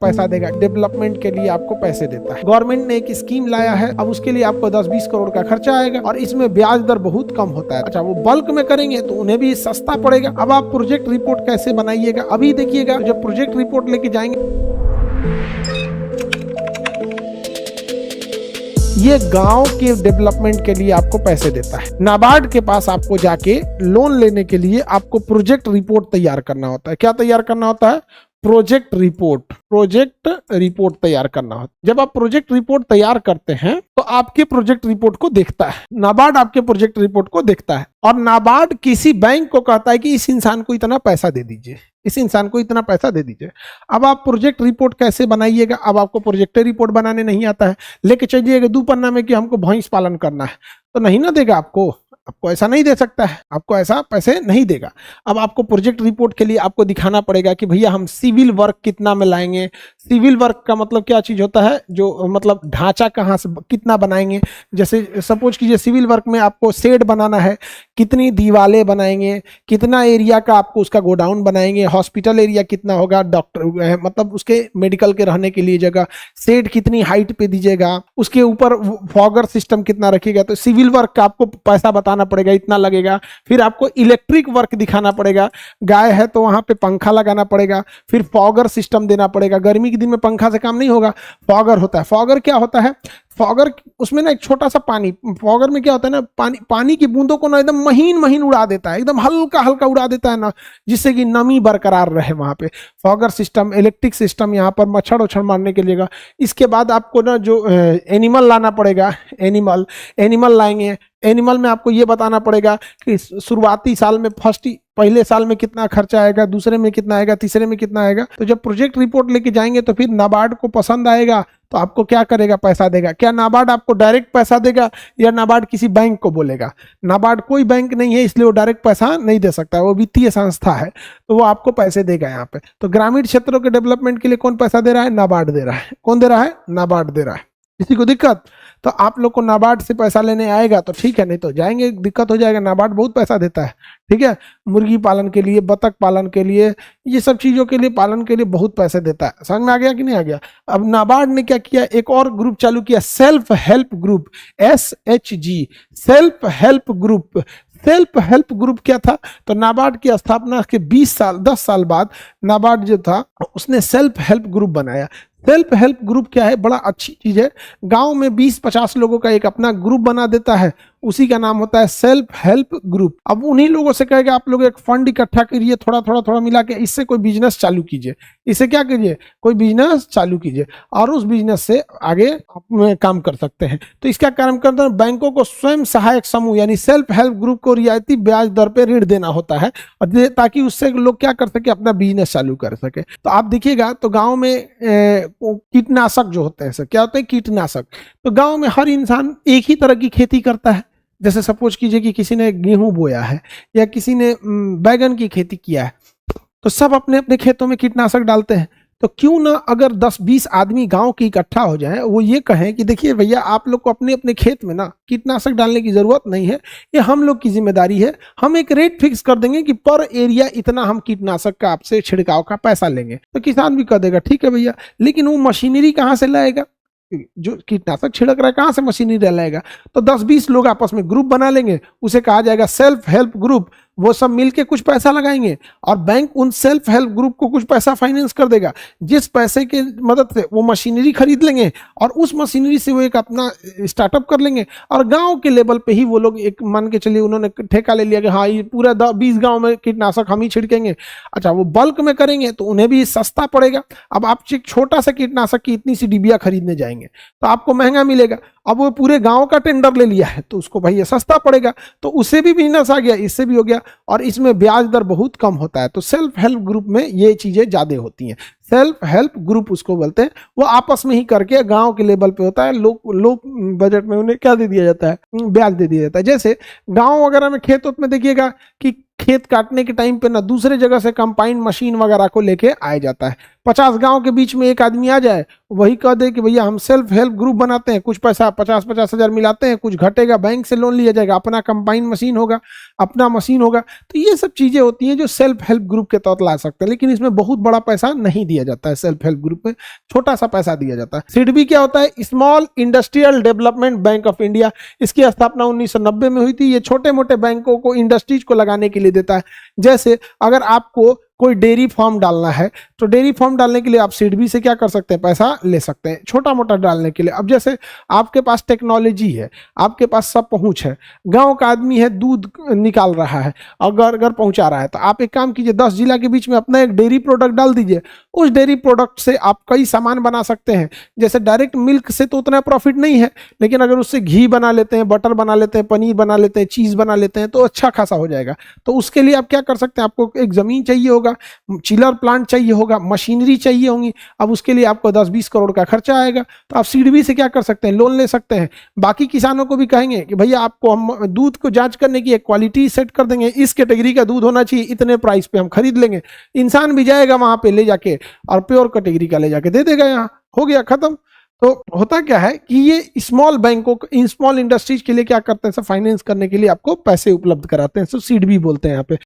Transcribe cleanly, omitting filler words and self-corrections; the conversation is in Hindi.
पैसा देगा, डेवलपमेंट के लिए आपको पैसे देता है। गवर्नमेंट ने एक स्कीम लाया है, अब उसके लिए आपको 10-20 करोड़ का खर्चा आएगा और इसमें ब्याज दर बहुत कम होता है। अच्छा, वो बल्क में करेंगे तो उन्हें भी सस्ता पड़ेगा। अब आप प्रोजेक्ट रिपोर्ट कैसे बनाइएगा, अभी देखिएगा। जब प्रोजेक्ट रिपोर्ट लेके जाएंगे, ये गांव के डेवलपमेंट के लिए आपको पैसे देता है। नाबार्ड के पास आपको जाके लोन लेने के लिए आपको प्रोजेक्ट रिपोर्ट तैयार करना होता है। क्या तैयार करना होता है? प्रोजेक्ट रिपोर्ट तैयार करना होता है। जब आप प्रोजेक्ट रिपोर्ट तैयार करते हैं तो आपके प्रोजेक्ट रिपोर्ट को देखता है, नाबार्ड आपके प्रोजेक्ट रिपोर्ट को देखता है और नाबार्ड किसी बैंक को कहता है कि इस इंसान को इतना पैसा दे दीजिए, इस इंसान को इतना पैसा दे दीजिए। अब आप प्रोजेक्ट रिपोर्ट कैसे बनाइएगा? अब आपको प्रोजेक्ट रिपोर्ट बनाने नहीं आता है, लेके चलिएगा दुपन्ना में कि हमको भैंस पालन करना है, तो नहीं ना देगा आपको ऐसा नहीं दे सकता है, आपको ऐसा पैसे नहीं देगा। अब आपको प्रोजेक्ट रिपोर्ट के लिए आपको दिखाना पड़ेगा कि भैया हम सिविल वर्क कितना में लाएंगे। सिविल वर्क का मतलब क्या चीज होता है? जो मतलब ढांचा कहाँ से कितना बनाएंगे। जैसे सपोज कीजिए सिविल वर्क में आपको शेड बनाना है, कितनी दीवारें बनाएंगे, कितना एरिया का आपको उसका गोडाउन बनाएंगे, हॉस्पिटल एरिया कितना होगा, डॉक्टर मतलब उसके मेडिकल के रहने के लिए जगह, शेड कितनी हाइट पे दीजिएगा, उसके ऊपर फॉगर सिस्टम कितना रखिएगा। तो सिविल वर्क का आपको पैसा बताना पड़ेगा, इतना लगेगा। फिर आपको इलेक्ट्रिक वर्क दिखाना पड़ेगा, गाय है तो वहां पे पंखा लगाना पड़ेगा, फिर फॉगर सिस्टम देना पड़ेगा। गर्मी के दिन में पंखा से काम नहीं होगा, फॉगर होता है। फॉगर क्या होता है? फॉगर उसमें ना एक छोटा सा पानी, फॉगर में क्या होता है ना, पानी की बूंदों को ना एकदम महीन उड़ा देता है, एकदम हल्का उड़ा देता है ना, जिससे कि नमी बरकरार रहे वहां पे। फॉगर सिस्टम, इलेक्ट्रिक सिस्टम, यहाँ पर मच्छर उछड़ मारने के लिए। इसके बाद आपको ना जो एनिमल लाना पड़ेगा, एनिमल लाएंगे। एनिमल में आपको ये बताना पड़ेगा कि शुरुआती साल में पहले साल में कितना खर्चा आएगा, दूसरे में कितना आएगा, तीसरे में कितना आएगा। तो जब प्रोजेक्ट रिपोर्ट लेके जाएंगे तो फिर नाबार्ड को पसंद आएगा तो आपको क्या करेगा? पैसा देगा। क्या नाबार्ड आपको डायरेक्ट पैसा देगा या नाबार्ड किसी बैंक को बोलेगा? नाबार्ड कोई बैंक नहीं है, इसलिए वो डायरेक्ट पैसा नहीं दे सकता, वो वित्तीय संस्था है, तो वो आपको पैसे देगा यहाँ पे। तो ग्रामीण क्षेत्रों के डेवलपमेंट के लिए कौन पैसा दे रहा है? नाबार्ड दे रहा है। कौन दे रहा है? नाबार्ड दे रहा है। किसी को दिक्कत तो आप लोग को नाबार्ड से पैसा लेने आएगा तो ठीक है, नहीं तो जाएंगे दिक्कत हो जाएगा। नाबार्ड बहुत पैसा देता है, ठीक है, मुर्गी पालन के लिए, बतख पालन के लिए, ये सब चीजों के लिए, पालन के लिए बहुत पैसे देता है। समझ में आ गया कि नहीं आ गया? अब नाबार्ड ने क्या किया? एक और ग्रुप चालू किया, self help group, SHG, self help group. Self help group क्या था? तो नाबार्ड की स्थापना के 10 साल बाद नाबार्ड जो था उसने सेल्फ हेल्प ग्रुप बनाया। सेल्फ हेल्प ग्रुप क्या है? बड़ा अच्छी चीज है। गांव में 20-50 लोगों का एक अपना ग्रुप बना देता है, उसी का नाम होता है सेल्फ हेल्प ग्रुप। अब उन्हीं लोगों से कहेगा आप लोग एक फंड इकट्ठा करिए, थोड़ा मिला के, इससे कोई बिजनेस चालू कीजिए, इससे क्या कीजिए? कोई बिजनेस चालू कीजिए और उस बिजनेस से आगे काम कर सकते हैं। तो इसका काम करते हैं, बैंकों को स्वयं सहायक समूह यानी सेल्फ हेल्प ग्रुप को रियायती ब्याज दर पे ऋण देना होता है, और ताकि उससे लोग क्या कर सके? अपना बिजनेस चालू कर सके। तो आप देखिएगा तो गाँव में कीटनाशक जो होते हैं, क्या होते हैं? कीटनाशक। तो गाँव में हर इंसान एक ही तरह की खेती करता है। जैसे सपोज कीजिए कि किसी ने गेहूं बोया है या किसी ने बैगन की खेती किया है, तो सब अपने अपने खेतों में कीटनाशक डालते हैं। तो क्यों ना अगर 10-20 आदमी गांव के इकट्ठा हो जाएं, वो ये कहें कि देखिए भैया आप लोग को अपने अपने खेत में ना कीटनाशक डालने की जरूरत नहीं है, ये हम लोग की जिम्मेदारी है। हम एक रेट फिक्स कर देंगे कि पर एरिया इतना हम कीटनाशक का आपसे छिड़काव का पैसा लेंगे। तो किसान भी कह देगा ठीक है भैया, लेकिन वो मशीनरी कहाँ से लाएगा? जो कीटनाशक छिड़क रहा है कहाँ से मशीनरी लाएगा? तो 10-20 लोग आपस में ग्रुप बना लेंगे, उसे कहा जाएगा सेल्फ हेल्प ग्रुप। वो सब मिलके कुछ पैसा लगाएंगे और बैंक उन सेल्फ हेल्प ग्रुप को कुछ पैसा फाइनेंस कर देगा, जिस पैसे के मदद से वो मशीनरी खरीद लेंगे और उस मशीनरी से वो एक अपना स्टार्टअप कर लेंगे। और गांव के लेवल पे ही वो लोग एक मान के चलिए उन्होंने ठेका ले लिया कि हाँ ये पूरा 20 गांव में कीटनाशक हम ही छिड़केंगे। अच्छा, वो बल्क में करेंगे तो उन्हें भी सस्ता पड़ेगा। अब आप एक छोटा सा कीटनाशक की इतनी सी डिबिया खरीदने जाएंगे तो आपको महंगा मिलेगा। अब वो पूरे गांव का टेंडर ले लिया है तो उसको भाई ये सस्ता पड़ेगा, तो उससे भी बिजनेस आ गया, इससे भी हो गया, और इसमें ब्याज दर बहुत कम होता है। तो सेल्फ हेल्प ग्रुप में ये चीजें ज्यादा होती हैं। सेल्फ हेल्प ग्रुप उसको बोलते हैं। वो आपस में ही करके गांव के लेवल पे होता है। लोग बजट में उन्हें क्या दे दिया जाता है? ब्याज दे दिया जाता है। जैसे गांव वगैरह में खेत में देखिएगा कि खेत काटने के टाइम पे ना दूसरे जगह से कंबाइन मशीन वगैरह को लेके आया जाता है। 50 गांव के बीच में एक आदमी आ जाए, वही कह दे कि भैया हम सेल्फ हेल्प ग्रुप बनाते हैं, कुछ पैसा 50-50 हज़ार मिलाते हैं, कुछ घटेगा बैंक से लोन लिया जाएगा, अपना कंबाइन मशीन होगा, अपना मशीन होगा। तो ये सब चीजें होती हैं जो सेल्फ हेल्प ग्रुप के तहत ला सकते हैं, लेकिन इसमें बहुत बड़ा पैसा नहीं दिया दिया जाता है, सेल्फ हेल्प ग्रुप में छोटा सा पैसा दिया जाता है। सिडबी क्या होता है? Small industrial development bank of India. इसकी स्थापना 1990 में हुई थी। ये छोटे मोटे बैंकों को, इंडस्ट्रीज को लगाने के लिए देता है। जैसे अगर आपको कोई डेयरी फार्म डालना है तो डेयरी फार्म डालने के लिए आप सिडबी से क्या कर सकते हैं? पैसा ले सकते हैं, छोटा मोटा डालने के लिए। अब जैसे आपके पास टेक्नोलॉजी है, आपके पास सब पहुंच है, गांव का आदमी है, दूध निकाल रहा है और घर घर पहुंचा रहा है, तो आप एक काम कीजिए, 10 जिला के बीच में अपना एक डेयरी प्रोडक्ट डाल दीजिए। उस डेयरी प्रोडक्ट से आप कई सामान बना सकते हैं। जैसे डायरेक्ट मिल्क से तो उतना प्रॉफिट नहीं है, लेकिन अगर उससे घी बना लेते हैं, बटर बना लेते हैं, पनीर बना लेते हैं, चीज बना लेते हैं, तो अच्छा खासा हो जाएगा। तो उसके लिए आप क्या कर सकते हैं? आपको एक जमीन चाहिए होगा, चिलर प्लांट चाहिए होगा, मशीनरी चाहिए होंगी। अब उसके लिए आपको 10-20 करोड़ का खर्चा आएगा। तो आप सिडबी से क्या कर सकते हैं? लोन ले सकते हैं। बाकी किसानों को भी कहेंगे कि भैया आपको हम दूध को जांच करने की एक क्वालिटी सेट कर देंगे, इस कैटेगरी का दूध होना चाहिए, इतने प्राइस पे हम खरीद लेंगे। इंसान भी जाएगा वहां पे ले जाके और प्योर कैटेगरी का ले जाके दे देगा, यहाँ हो गया खत्म। तो होता क्या है कि ये स्मॉल बैंकों, स्मॉल इंडस्ट्रीज के लिए क्या करते हैं? सब फाइनेंस करने के लिए आपको पैसे उपलब्ध कराते हैं। सो सिडबी बोलते हैं यहाँ पे।